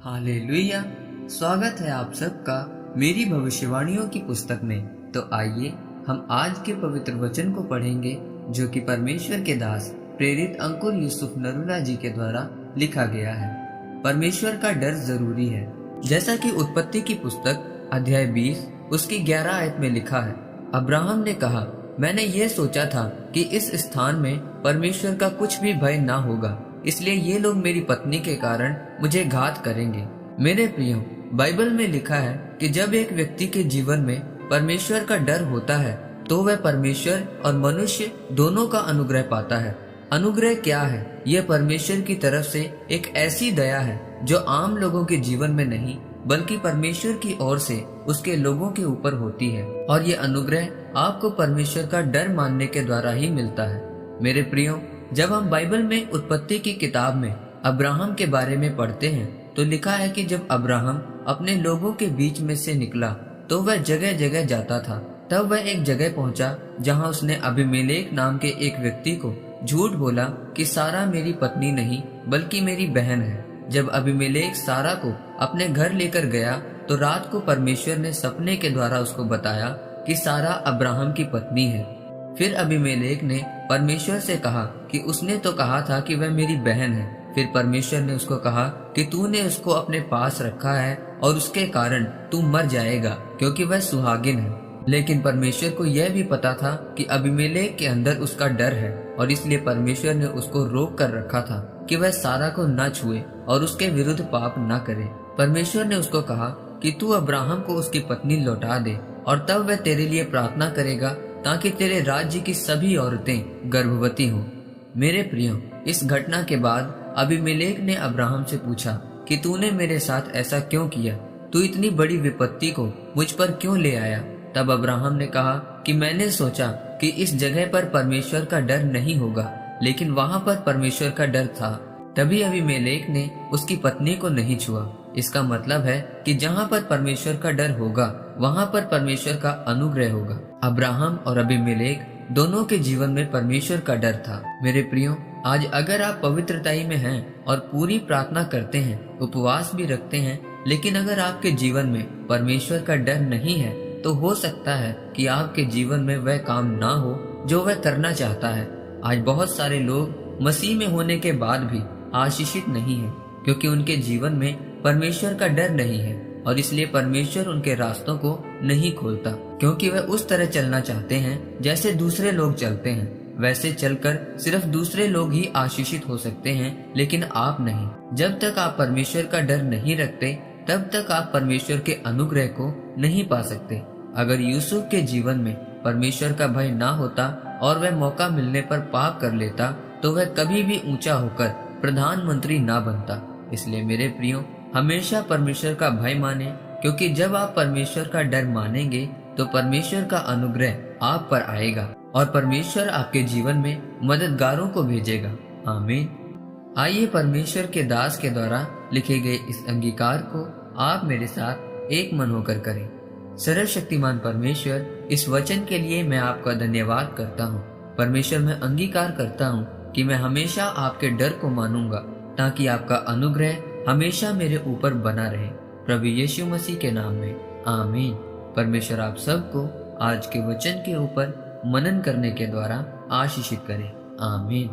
Hallelujah. स्वागत है आप सबका मेरी भविष्यवाणियों की पुस्तक में। तो आइए हम आज के पवित्र वचन को पढ़ेंगे जो कि परमेश्वर के दास प्रेरित अंकुर यूसुफ नरूला जी के द्वारा लिखा गया है। परमेश्वर का डर जरूरी है। जैसा कि उत्पत्ति की पुस्तक अध्याय 20 उसकी 11 आयत में लिखा है, अब्राहम ने कहा, मैंने ये सोचा था कि इस स्थान में परमेश्वर का कुछ भी भय ना होगा, इसलिए ये लोग मेरी पत्नी के कारण मुझे घात करेंगे। मेरे प्रियो, बाइबल में लिखा है कि जब एक व्यक्ति के जीवन में परमेश्वर का डर होता है तो वह परमेश्वर और मनुष्य दोनों का अनुग्रह पाता है। अनुग्रह क्या है? यह परमेश्वर की तरफ से एक ऐसी दया है जो आम लोगों के जीवन में नहीं बल्कि परमेश्वर की ओर से उसके लोगों के ऊपर होती है, और ये अनुग्रह आपको परमेश्वर का डर मानने के द्वारा ही मिलता है। मेरे प्रियो, जब हम बाइबल में उत्पत्ति की किताब में अब्राहम के बारे में पढ़ते हैं तो लिखा है कि जब अब्राहम अपने लोगों के बीच में से निकला तो वह जगह जगह जाता था। तब वह एक जगह पहुंचा जहां उसने अबीमेलेक नाम के एक व्यक्ति को झूठ बोला कि सारा मेरी पत्नी नहीं बल्कि मेरी बहन है। जब अबीमेलेक सारा को अपने घर लेकर गया तो रात को परमेश्वर ने सपने के द्वारा उसको बताया कि सारा अब्राहम की पत्नी है। फिर अबीमेलेक ने परमेश्वर से कहा कि उसने तो कहा था कि वह मेरी बहन है। फिर परमेश्वर ने उसको कहा कि तूने उसको अपने पास रखा है और उसके कारण तू मर जाएगा क्योंकि वह सुहागिन है। लेकिन परमेश्वर को यह भी पता था कि अबीमेलेक के अंदर उसका डर है, और इसलिए परमेश्वर ने उसको रोक कर रखा था कि वह सारा को न छुए और उसके विरुद्ध पाप न करे। परमेश्वर ने उसको कहा कि तू अब्राहम को उसकी पत्नी लौटा दे और तब वह तेरे लिए प्रार्थना करेगा ताकि तेरे राज्य की सभी औरतें गर्भवती हों। मेरे प्रियो, इस घटना के बाद अबीमेलेक ने अब्राहम से पूछा कि तूने मेरे साथ ऐसा क्यों किया? तू इतनी बड़ी विपत्ति को मुझ पर क्यों ले आया? तब अब्राहम ने कहा कि मैंने सोचा कि इस जगह पर परमेश्वर का डर नहीं होगा, लेकिन वहाँ पर परमेश्वर का डर था। तभी अबीमेलेक ने उसकी पत्नी को नहीं छुआ। इसका मतलब है कि जहाँ पर परमेश्वर का डर होगा वहाँ पर परमेश्वर का अनुग्रह होगा। अब्राहम और अबीमेलेक दोनों के जीवन में परमेश्वर का डर था। मेरे प्रियो, आज अगर आप पवित्रताई में हैं और पूरी प्रार्थना करते हैं, उपवास भी रखते हैं, लेकिन अगर आपके जीवन में परमेश्वर का डर नहीं है तो हो सकता है कि आपके जीवन में वह काम ना हो जो वह करना चाहता है। आज बहुत सारे लोग मसीह में होने के बाद भी आशीषित नहीं है क्योंकि उनके जीवन में परमेश्वर का डर नहीं है, और इसलिए परमेश्वर उनके रास्तों को नहीं खोलता क्योंकि वह उस तरह चलना चाहते हैं जैसे दूसरे लोग चलते हैं। वैसे चलकर सिर्फ दूसरे लोग ही आशीषित हो सकते हैं, लेकिन आप नहीं। जब तक आप परमेश्वर का डर नहीं रखते तब तक आप परमेश्वर के अनुग्रह को नहीं पा सकते। अगर यूसुफ के जीवन में परमेश्वर का भय ना होता और वह मौका मिलने पर पाप कर लेता तो वह कभी भी ऊंचा होकर प्रधानमंत्री ना बनता। इसलिए मेरे प्रियो, हमेशा परमेश्वर का भय माने, क्योंकि जब आप परमेश्वर का डर मानेंगे तो परमेश्वर का अनुग्रह आप पर आएगा और परमेश्वर आपके जीवन में मददगारों को भेजेगा। आमीन। आइए परमेश्वर के दास के द्वारा लिखे गए इस अंगीकार को आप मेरे साथ एक मन होकर करें। सर्वशक्तिमान परमेश्वर, इस वचन के लिए मैं आपका धन्यवाद करता हूँ। परमेश्वर, मैं अंगीकार करता हूँ कि मैं हमेशा आपके डर को मानूंगा ताकि आपका अनुग्रह हमेशा मेरे ऊपर बना रहे। प्रभु यीशु मसीह के नाम में आमीन। परमेश्वर आप सबको आज के वचन के ऊपर मनन करने के द्वारा आशीषित करे। आमीन।